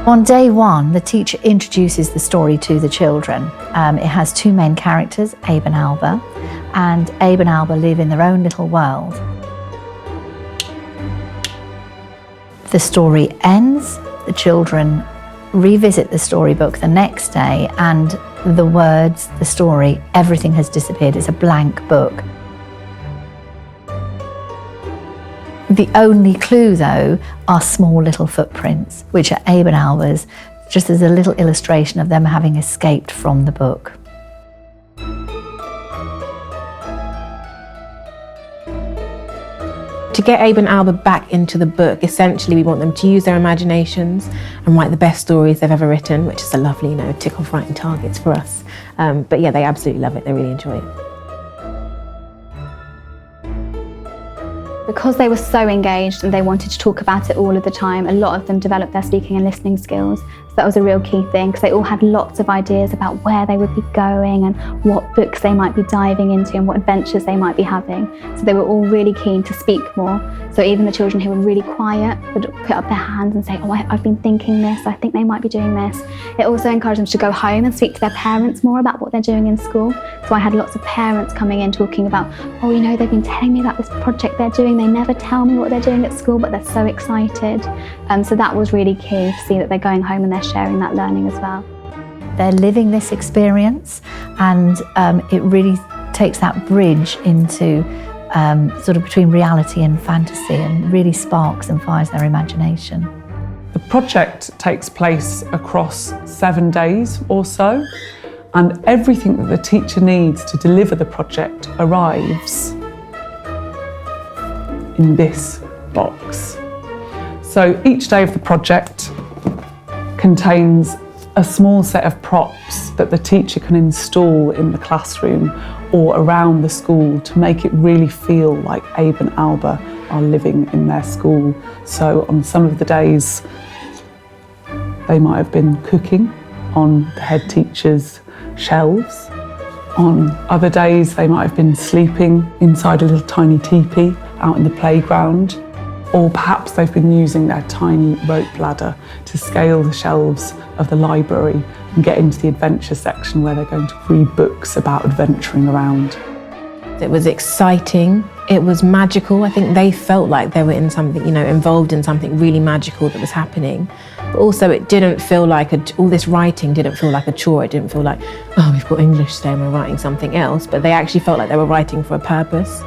On day one, the teacher introduces the story to the children. It has two main characters, Abe and Alba, and Abe and Alba live in their own little world. The story ends, the children revisit the storybook the next day, and the words, the story, everything has disappeared. It's a blank book. The only clue, though, are small little footprints, which are Abe and Alba's, just as a little illustration of them having escaped from the book. To get Abe and Alba back into the book, essentially we want them to use their imaginations and write the best stories they've ever written, which is a lovely, tick off writing targets for us. But yeah, they absolutely love it, they really enjoy it. Because they were so engaged and they wanted to talk about it all of the time, a lot of them developed their speaking and listening skills. So that was a real key thing, because they all had lots of ideas about where they would be going and what books they might be diving into and what adventures they might be having. So they were all really keen to speak more. So even the children who were really quiet would put up their hands and say, oh, I've been thinking this, I think they might be doing this. It also encouraged them to go home and speak to their parents more about what they're doing in school. So I had lots of parents coming in talking about, oh, they've been telling me about this project they're doing. They never tell me what they're doing at school, but they're so excited. So that was really key, to see that they're going home and they're sharing that learning as well. They're living this experience, and it really takes that bridge into sort of between reality and fantasy, and really sparks and fires their imagination. The project takes place across 7 days or so, and everything that the teacher needs to deliver the project arrives in this box. So each day of the project contains a small set of props that the teacher can install in the classroom or around the school to make it really feel like Abe and Alba are living in their school. So on some of the days, they might have been cooking on the head teacher's shelves. On other days, they might have been sleeping inside a little tiny teepee out in the playground. Or perhaps they've been using their tiny rope ladder to scale the shelves of the library and get into the adventure section where they're going to read books about adventuring around. It was exciting, it was magical. I think they felt like they were in something, involved in something really magical that was happening. But also it didn't feel like, all this writing didn't feel like a chore. It didn't feel like, oh, we've got English today and we're writing something else. But they actually felt like they were writing for a purpose.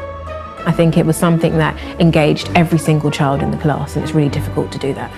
I think it was something that engaged every single child in the class, and it's really difficult to do that.